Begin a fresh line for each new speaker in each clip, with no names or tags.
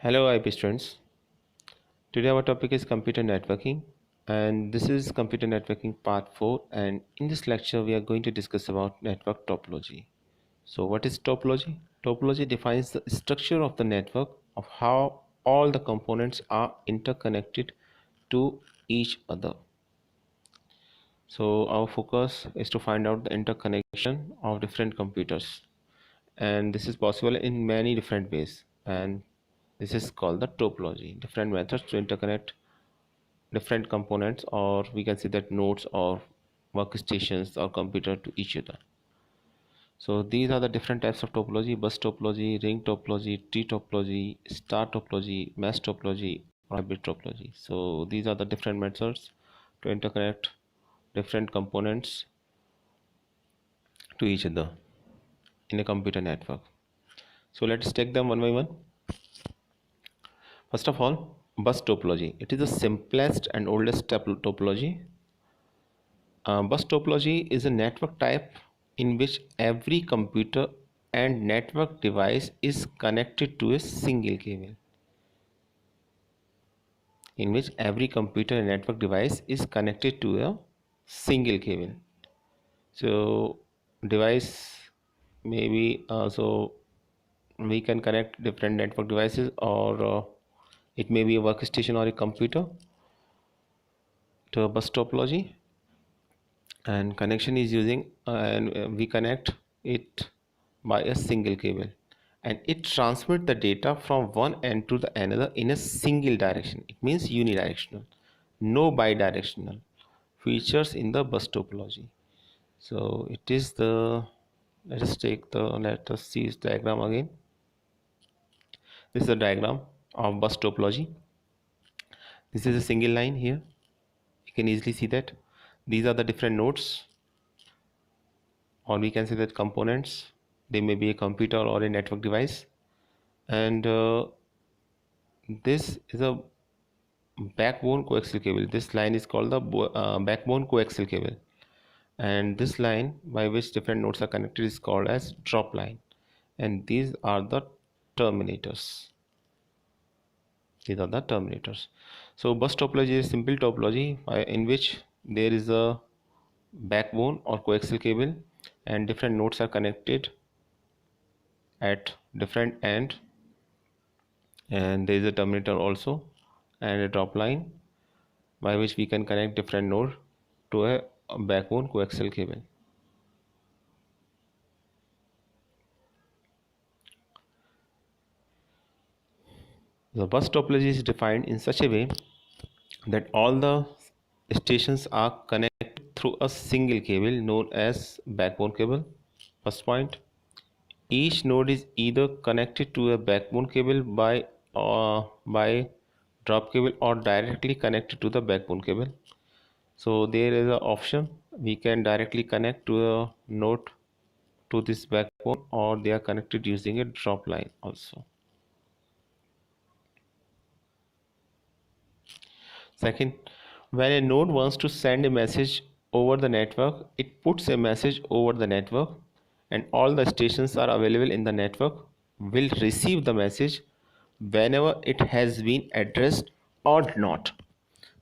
Hello IP students. Today our topic is computer networking and this is computer networking part 4, and in this lecture we are going to discuss about network topology. So what is topology? Topology defines the structure of the network, of how all the components are interconnected to each other. So our focus is to find out the interconnection of different computers, and this is possible in many different ways, and this is called the topology, different methods to interconnect different components, or we can say that nodes or workstations or computer to each other. So these are the different types of topology: bus topology, ring topology, tree topology, star topology, mesh topology, or hybrid topology. So these are the different methods to interconnect different components to each other in a computer network. So let's take them one by one. First of all, bus topology. It is the simplest and oldest topology. Bus topology is a network type in which every computer and network device is connected to a single cable. In which every computer and network device is connected to a single cable. So device maybe so we can connect different network devices, or it may be a workstation or a computer to a bus topology, and connection is using and we connect it by a single cable, and it transmits the data from one end to the another in a single direction. It means unidirectional, no bidirectional features in the bus topology. So it is the, let us see this diagram again. This is a diagram of bus topology. This is a single line here. You can easily see that these are the different nodes, or we can say that components. They may be a computer or a network device, and this is a backbone coaxial cable. This line is called the backbone coaxial cable, and this line by which different nodes are connected is called as drop line, and these are the terminators. So bus topology is a simple topology in which there is a backbone or coaxial cable, and different nodes are connected at different end, and there is a terminator also, and a drop line by which we can connect different node to a backbone coaxial cable. The bus topology is defined in such a way that all the stations are connected through a single cable known as backbone cable. First point, each node is either connected to a backbone cable by drop cable, or directly connected to the backbone cable. So there is an option, we can directly connect to a node to this backbone, or they are connected using a drop line also. Second, when a node wants to send a message over the network, it puts a message over the network, and all the stations are available in the network will receive the message whenever it has been addressed or not.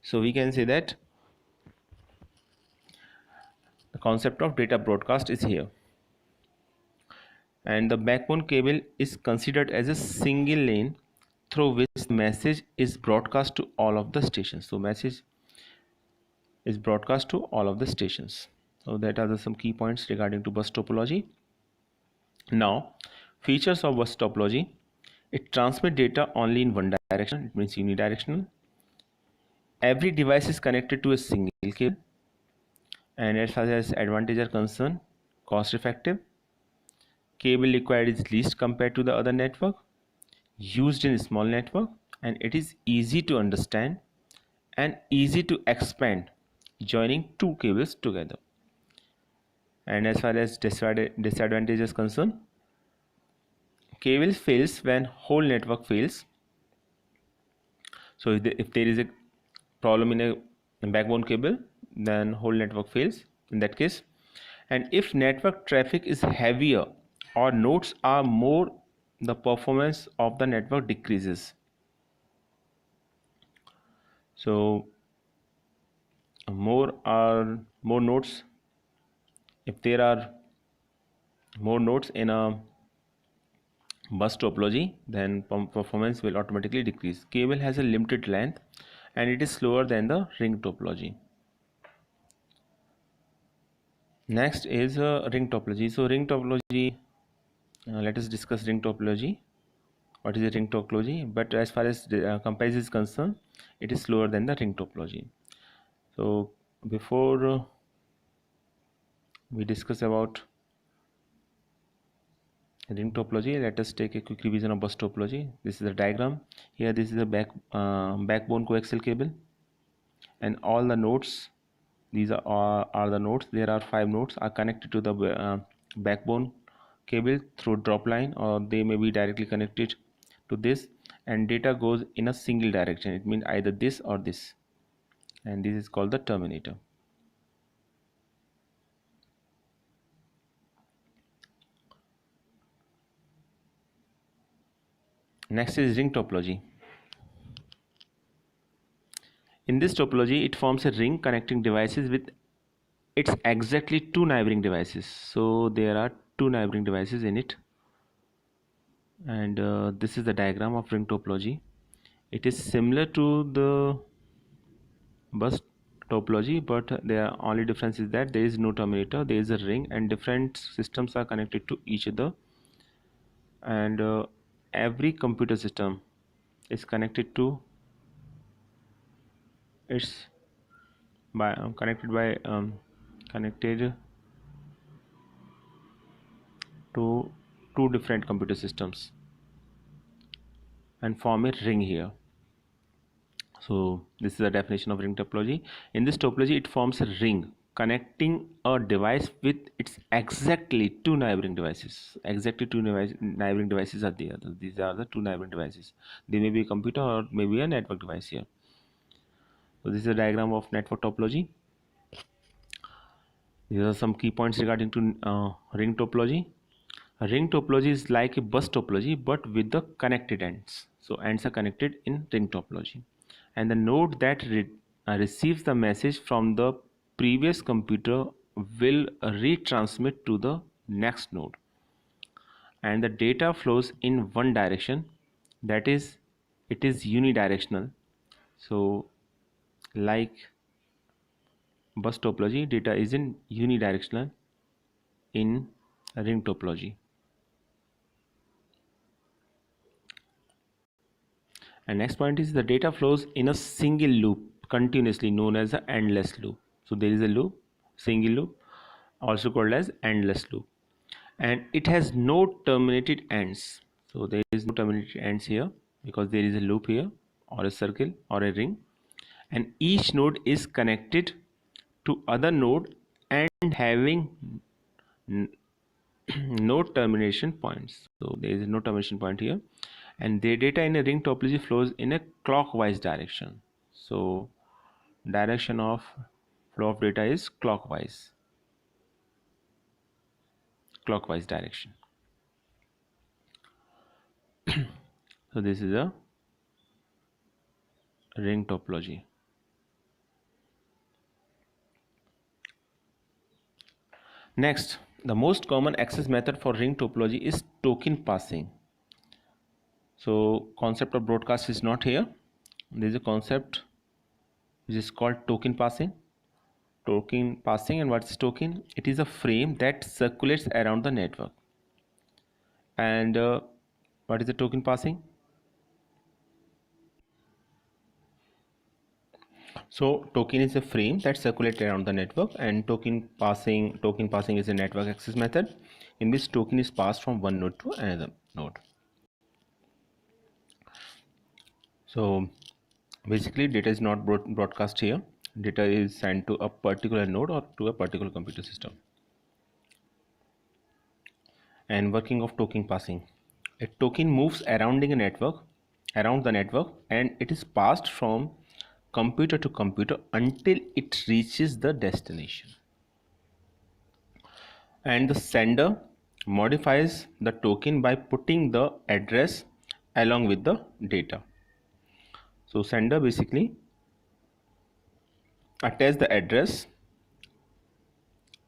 So we can say that the concept of data broadcast is here, and the backbone cable is considered as a single lane through which the message is broadcast to all of the stations. So message is broadcast to all of the stations. So that are some key points regarding to bus topology. Now, features of bus topology: it transmits data only in one direction, it means unidirectional. Every device is connected to a single cable, and as far as advantages are concerned, cost effective, cable required is least compared to the other network, used in small network, and it is easy to understand and easy to expand joining two cables together. And as far as disadvantages is concerned, cable fails when whole network fails. So if there is a problem in a backbone cable, then whole network fails in that case. And if network traffic is heavier or nodes are more, the performance of the network decreases. So more nodes. If there are more nodes in a bus topology, then performance will automatically decrease. Cable has a limited length and it is slower than the ring topology. Next is ring topology. So ring topology, let us discuss ring topology. What is a ring topology? But as far as the comparison is concerned, it is slower than the ring topology. So before we discuss about ring topology, let us take a quick revision of bus topology. This is a diagram. Here this is a backbone coaxial cable, and all the nodes, these are the nodes. There are 5 nodes are connected to the backbone cable through drop line, or they may be directly connected to this, and data goes in a single direction. It means either this or this, and this is called the terminator. Next is ring topology. In this topology, it forms a ring connecting devices with its exactly 2 neighboring devices. So there are 2 neighboring devices in it, and this is the diagram of ring topology. It is similar to the bus topology, but the only difference is that there is no terminator, there is a ring, and different systems are connected to each other, and every computer system is connected to its by connected to 2 different computer systems and form a ring here. So this is the definition of ring topology. In this topology, it forms a ring connecting a device with its exactly 2 neighboring devices. Exactly 2 neighboring devices are there. These are the 2 neighboring devices. They may be a computer or maybe a network device here. So this is a diagram of network topology. These are some key points regarding to ring topology. A ring topology is like a bus topology but with the connected ends. So ends are connected in ring topology, and the node that receives the message from the previous computer will retransmit to the next node, and the data flows in one direction, that is, it is unidirectional. So like bus topology, data is in unidirectional in ring topology. And next point is the data flows in a single loop continuously, known as the endless loop. So there is a loop, single loop, also called as endless loop, and it has no terminated ends. So there is no terminated ends here because there is a loop here, or a circle, or a ring, and each node is connected to other node and having no termination points. So there is no termination point here, and the data in a ring topology flows in a clockwise direction. So direction of flow of data is clockwise direction. So this is a ring topology. Next, the most common access method for ring topology is token passing. So concept of broadcast is not here. There is a concept which is called token passing. Token passing, and what's token? It is a frame that circulates around the network. And what is the token passing? So token is a frame that circulates around the network, and token passing is a network access method in which token is passed from one node to another node. So basically data is not broadcast here. Data is sent to a particular node or to a particular computer system. And working of token passing. A token moves around the network, and it is passed from computer to computer until it reaches the destination. And the sender modifies the token by putting the address along with the data. So sender basically attach the address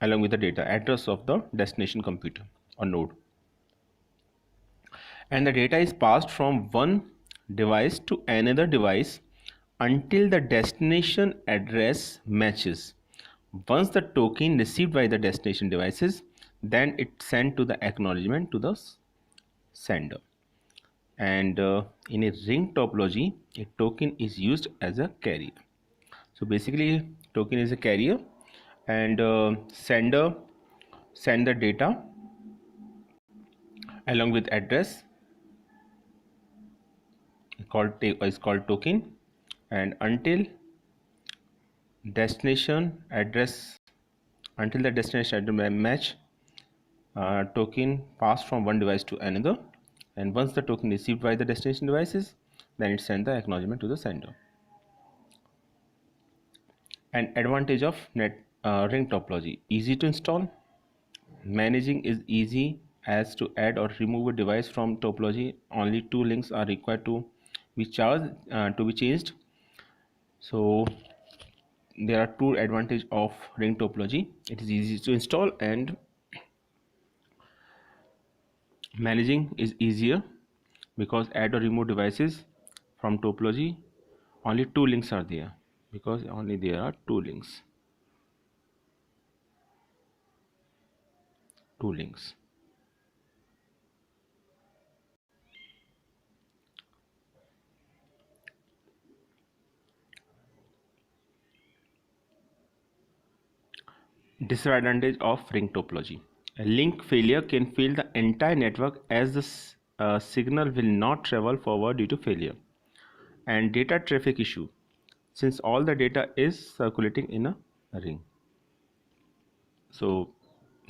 along with the data address of the destination computer or node, and the data is passed from one device to another device until the destination address matches. Once the token received by the destination devices, then it's sent to the acknowledgement to the sender. And in a ring topology, a token is used as a carrier. So basically, token is a carrier, and sender send the data along with address is called token, and until destination address until the destination address match, token passed from one device to another, and once the token received by the destination devices, then it sends the acknowledgement to the sender. An advantage of ring topology: easy to install. Managing is easy, as to add or remove a device from topology only two links are required to be changed. So there are two advantages of ring topology: it is easy to install, and managing is easier, because add or remove devices from topology only two links are there, because only there are two links. Disadvantage of ring topology: a link failure can fail the entire network, as the signal will not travel forward due to failure. And data traffic issue, since all the data is circulating in a ring. So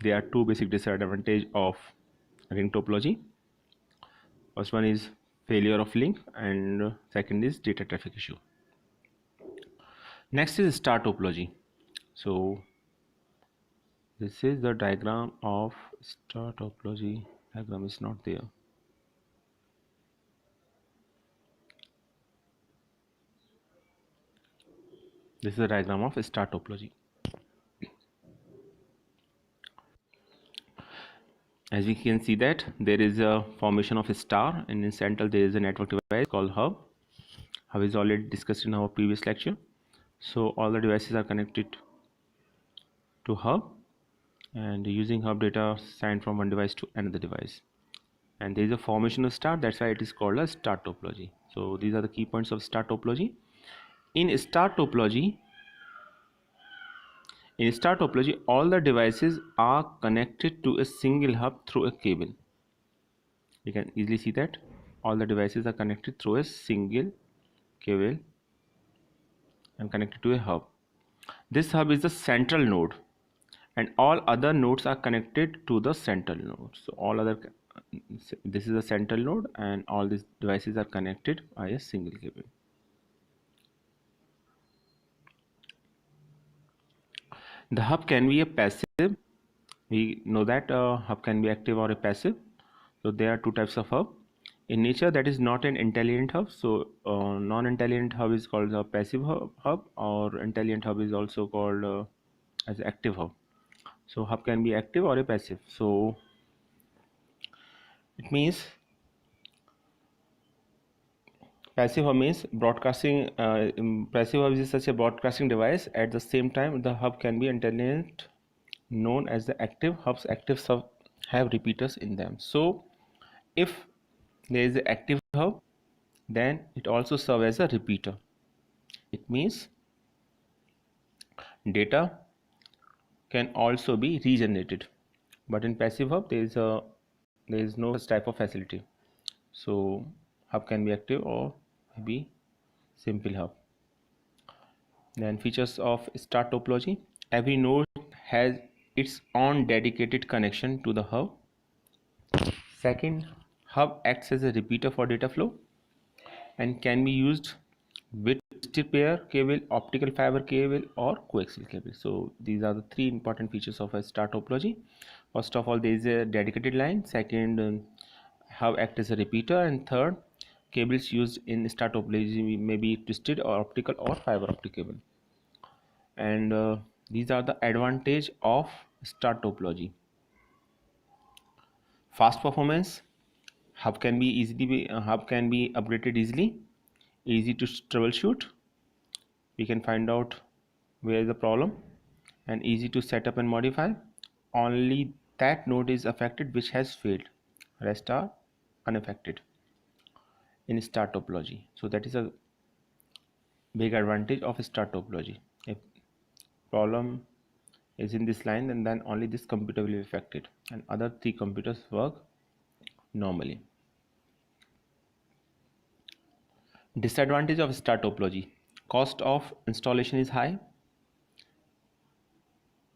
there are two basic disadvantages of ring topology. First one is failure of link, and second is data traffic issue. Next is star topology. So this is the diagram of star topology. Diagram is not there. This is the diagram of star topology. As we can see that there is a formation of a star, and in central there is a network device called hub. Hub is already discussed in our previous lecture. So all the devices are connected to hub, and using hub data sent from one device to another device, and there is a formation of star. That's why it is called a star topology. So these are the key points of star topology. In star topology, all the devices are connected to a single hub through a cable. You can easily see that all the devices are connected through a single cable and connected to a hub. This hub is the central node, and all other nodes are connected to the central node. So this is a central node, and all these devices are connected by a single cable. The hub can be a passive. We know that hub can be active or a passive. So there are two types of hub. In nature, that is not an intelligent hub. So non-intelligent hub is called a passive hub, or intelligent hub is also called as active hub. So hub can be active or a passive. So it means passive hub means broadcasting. Passive hub is such a broadcasting device. At the same time, the hub can be intelligent, known as the active hubs. Active hubs have repeaters in them. So if there is an active hub, then it also serves as a repeater. It means data can also be regenerated, but in passive hub there is no such type of facility. So hub can be active or maybe simple hub. Then features of star topology: every node has its own dedicated connection to the hub. Second, hub acts as a repeater for data flow and can be used with twisted pair cable, optical fiber cable, or coaxial cable. So these are the three important features of a star topology. First of all, there is a dedicated line. Second, hub act as a repeater, and third, cables used in star topology may be twisted or optical or fiber optic cable. And these are the advantage of star topology. Fast performance. Hub can be upgraded easily, easy to troubleshoot. We can find out where is the problem, and easy to set up and modify. Only that node is affected which has failed. Rest are unaffected in star topology. So that is a big advantage of star topology. If problem is in this line, then only this computer will be affected, and other three computers work normally. Disadvantage of star topology: cost of installation is high,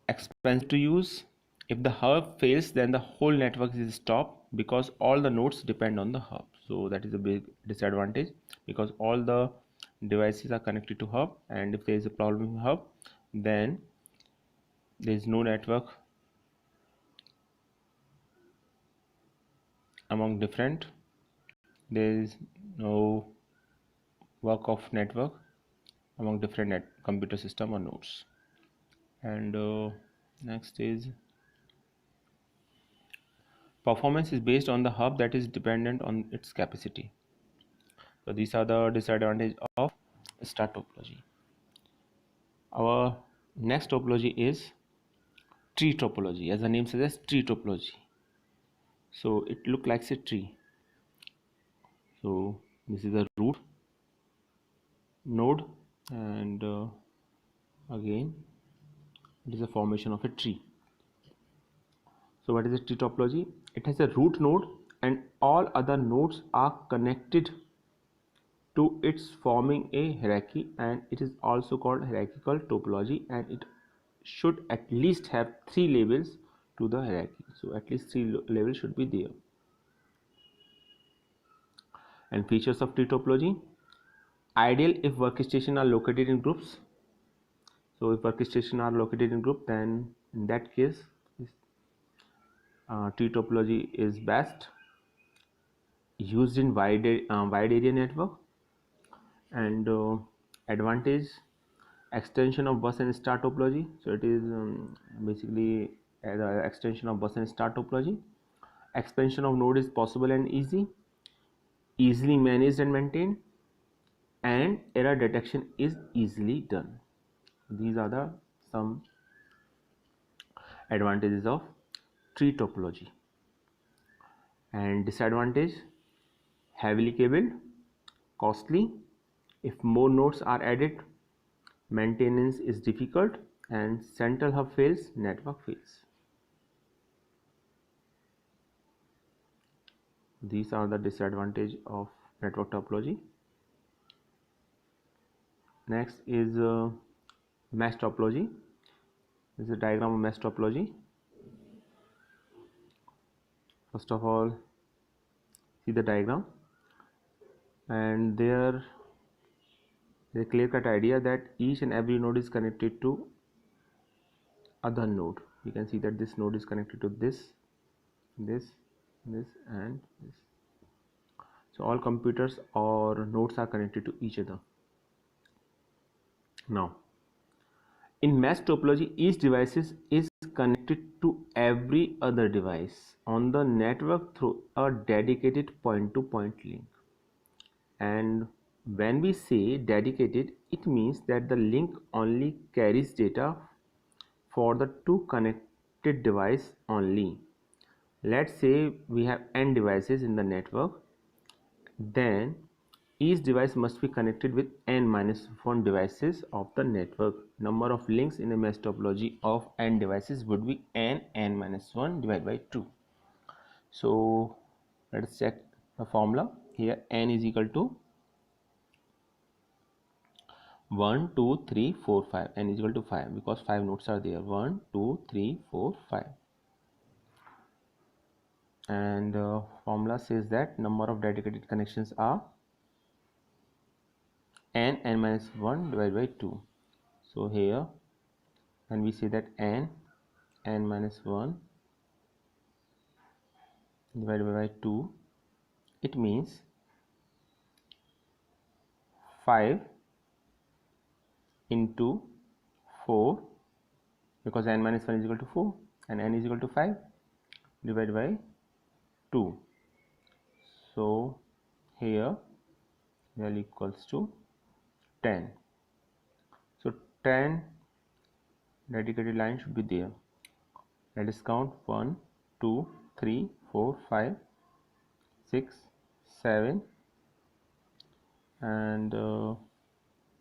expensive to use. If the hub fails, then the whole network is stopped because all the nodes depend on the hub. So that is a big disadvantage, because all the devices are connected to hub, and if there is a problem in hub, then there is no network among different, there is no work of network among different computer system or nodes. And next is performance is based on the hub that is dependent on its capacity. So these are the disadvantages of star topology. Our next topology is tree topology. As the name suggests, tree topology. So it looks like a tree. So this is a root node, and again it is a formation of a tree. So what is a tree topology? It has a root node and all other nodes are connected to its forming a hierarchy, and it is also called hierarchical topology, and it should at least have 3 labels to the hierarchy. So at least 3 labels should be there. And features of tree topology: ideal if workstation are located in groups. So if workstation are located in group, then in that case tree topology is best, used in wide area network. And advantage: extension of bus and star topology. So it is basically the extension of bus and star topology. Expansion of node is possible and easily managed and maintained, and error detection is easily done. These are the some advantages of tree topology. And disadvantage: heavily cabled, costly. If more nodes are added, maintenance is difficult, and central hub fails, network fails. These are the disadvantage of network topology. Next is mesh topology. This is a diagram of mesh topology. First of all, see the diagram, and there is a clear-cut idea that each and every node is connected to other node. You can see that this node is connected to this, and this, and this. So all computers or nodes are connected to each other. Now, in mesh topology, each device is connected to every other device on the network through a dedicated point-to-point link. And when we say dedicated, it means that the link only carries data for the two connected device only. Let's say we have n devices in the network, then each device must be connected with n-1 devices of the network. Number of links in a mesh topology of n devices would be n-1 divided by 2. So let's check the formula. Here n is equal to 1, 2, 3, 4, 5. N is equal to 5 because 5 nodes are there. 1, 2, 3, 4, 5. And formula says that number of dedicated connections are n-1 divided by 2. So here when we say that n-1 divided by 2, it means 5 into 4, because n minus 1 is equal to 4 and n is equal to 5, divided by 2. So here value equals to 10. So 10 dedicated lines should be there. Let us count 1, 2, 3, 4, 5, 6, 7, and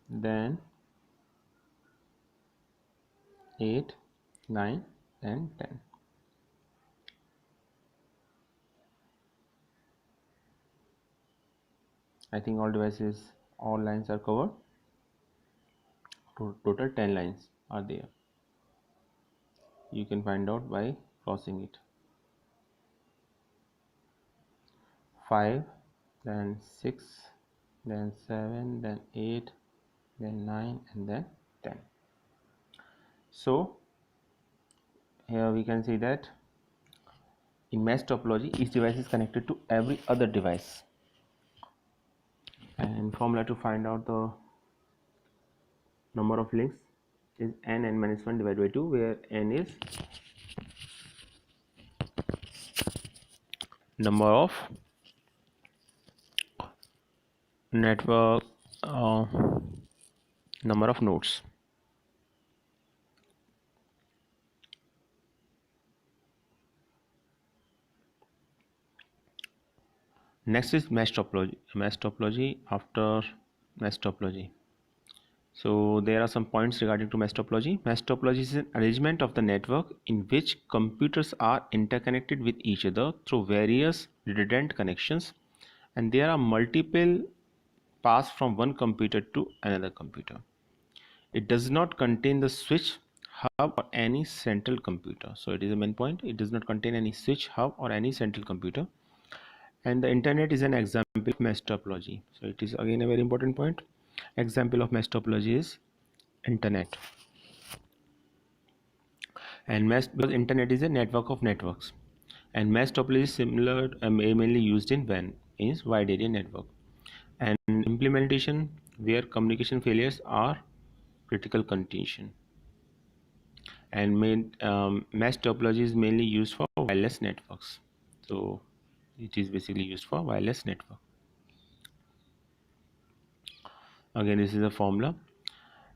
then 8, 9, and 10. I think all devices, all lines are covered. Total 10 lines are there. You can find out by crossing it. 5, then 6, then 7, then 8, then 9, and then 10. So here we can see that in mesh topology, each device is connected to every other device. And formula to find out the number of links is n minus 1 divided by 2, where n is number of network number of nodes. Next is mesh topology. Mesh topology after mesh topology. So there are some points regarding to mesh topology. Mesh topology is an arrangement of the network in which computers are interconnected with each other through various redundant connections, and there are multiple paths from one computer to another computer. It does not contain the switch, hub, or any central computer. So it is a main point. It does not contain any switch, hub, or any central computer. And the internet is an example of mesh topology. So it is again a very important point. Example of mesh topology is internet. And mesh, because internet is a network of networks, and mesh topology is similar, mainly used in WAN, is wide area network, and implementation where communication failures are critical condition. And mesh topology is mainly used for wireless networks. So it is basically used for wireless network. Again, this is a formula.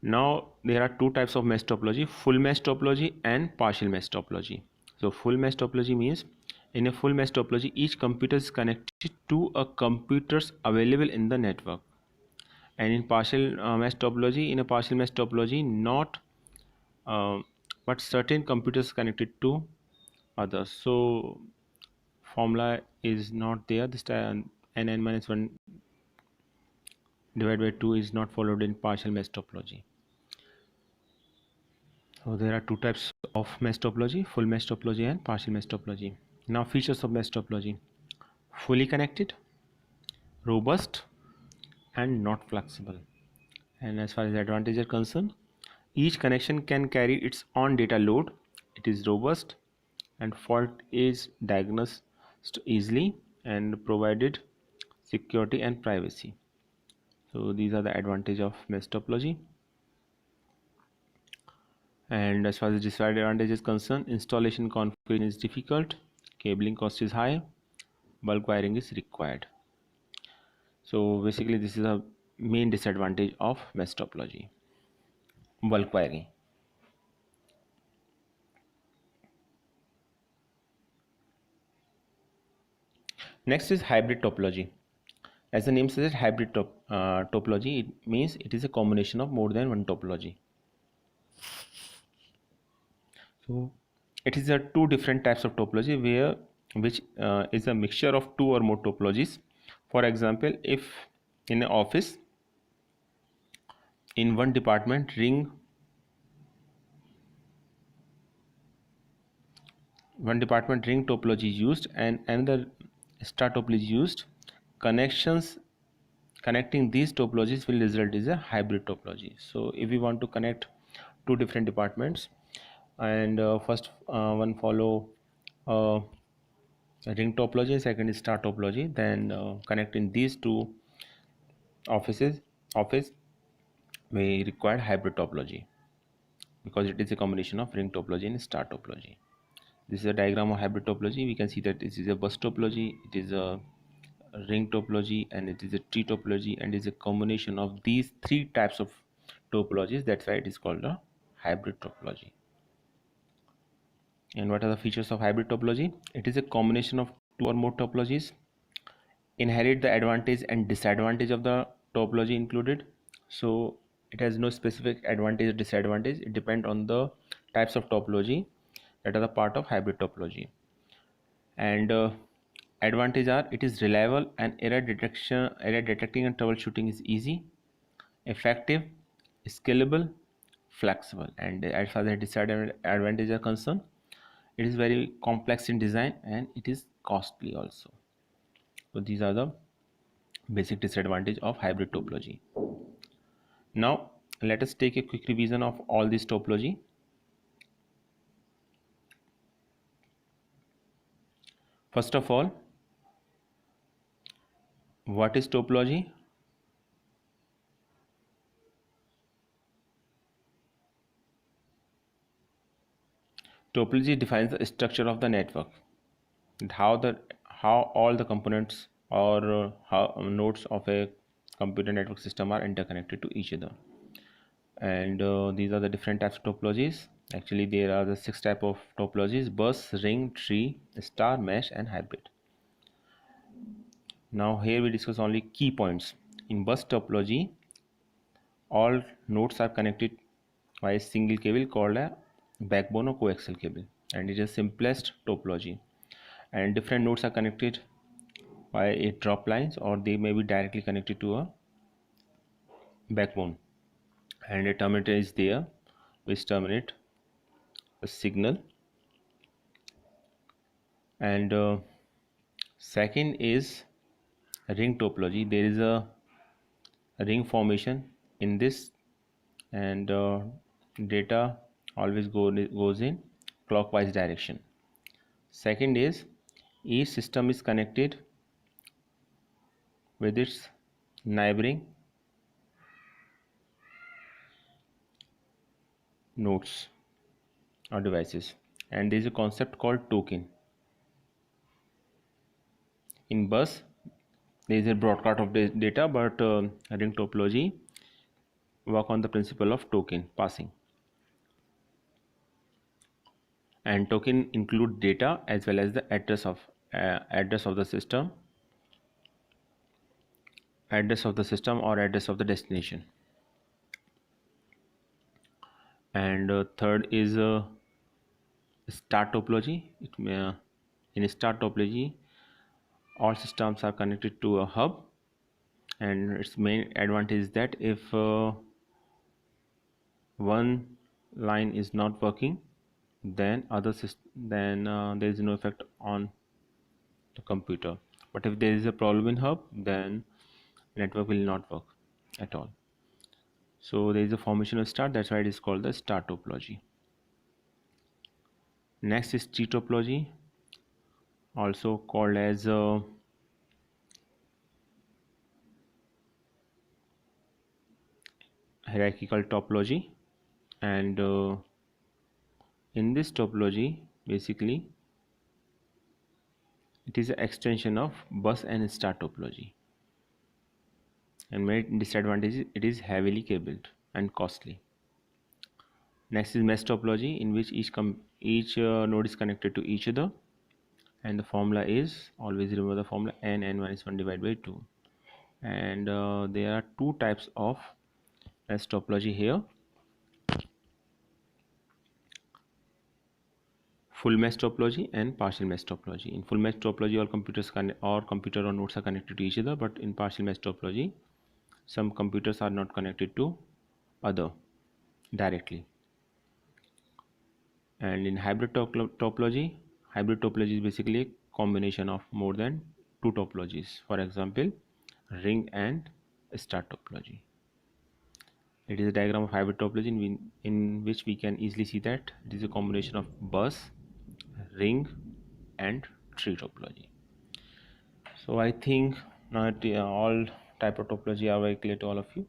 Now there are two types of mesh topology: full mesh topology and partial mesh topology. So full mesh topology means, in a full mesh topology, each computer is connected to a computers available in the network. And in partial mesh topology, not but certain computers connected to others. So formula is not there this time. N minus 1 divided by 2 is not followed in partial mesh topology. So there are two types of mesh topology: full mesh topology and partial mesh topology. Now features of mesh topology: fully connected, robust, and not flexible. And as far as advantages are concerned, each connection can carry its own data load. It is robust, and fault is diagnosed easily, and provided security and privacy. So these are the advantages of mesh topology. And as far as disadvantage is concerned, installation configuration is difficult, cabling cost is high, bulk wiring is required. So basically this is a main disadvantage of mesh topology: bulk wiring. Next is hybrid topology. As the name says, hybrid topology, it means it is a combination of more than one topology. So it is a two different types of topology, which is a mixture of two or more topologies. For example, if in an office, in one department ring topology is used and another star topology is used, connecting these topologies will result is a hybrid topology. So if we want to connect two different departments, and first one follow ring topology, second is star topology, then connecting these two office we require hybrid topology. because it is a combination of ring topology and star topology. This is a diagram of hybrid topology. We can see that this is a bus topology, it is a ring topology, and it is a tree topology, and it is a combination of these three types of topologies. That's why it is called a hybrid topology. And what are the features of hybrid topology? It is a combination of two or more topologies, inherit the advantage and disadvantage of the topology included. So it has no specific advantage or disadvantage. It depends on the types of topology that are the part of hybrid topology. And advantage are, it is reliable and error detecting and troubleshooting is easy, effective, scalable, flexible. And as far as disadvantages are concerned, it is very complex in design and it is costly also. So these are the basic disadvantage of hybrid topology. Now let us take a quick revision of all this topology. First of all, what is topology? Topology defines the structure of the network and how all the components or how nodes of a computer network system are interconnected to each other. And these are the different types of topologies. Actually there are the 6 type of topologies: bus, ring, tree, star, mesh, and hybrid. Now here we discuss only key points. In bus topology, all nodes are connected by a single cable called a backbone or coaxial cable, and it is simplest topology. And different nodes are connected by a drop lines, or they may be directly connected to a backbone, and a terminator is there which terminate the signal. And second is ring topology. There is a ring formation in this, and data always goes in clockwise direction. Second is, each system is connected with its neighboring nodes or devices, and there is a concept called token. In bus there is a broadcast of data, but ring topology work on the principle of token passing. And token include data as well as the address of the system, or address of the destination. And third is star topology. In star topology, all systems are connected to a hub, and its main advantage is that if one line is not working, then there is no effect on the computer. But if there is a problem in hub, then network will not work at all. So there is a formation of star, that's why it is called the star topology. Next is tree topology, also called as hierarchical topology. And in this topology, basically it is an extension of bus and star topology. And main disadvantage, it is heavily cabled and costly. Next is mesh topology, in which each node is connected to each other, and the formula is, always remember the formula, n minus 1 divided by 2. And there are two types of mesh topology here: full mesh topology and partial mesh topology. In full mesh topology, all computer or nodes are connected to each other, but in partial mesh topology, some computers are not connected to other directly. And in hybrid topology is basically a combination of more than two topologies. For example, ring and star topology. It is a diagram of hybrid topology in which we can easily see that it is a combination of bus, ring, and tree topology. So I think now all type of topology are very clear to all of you.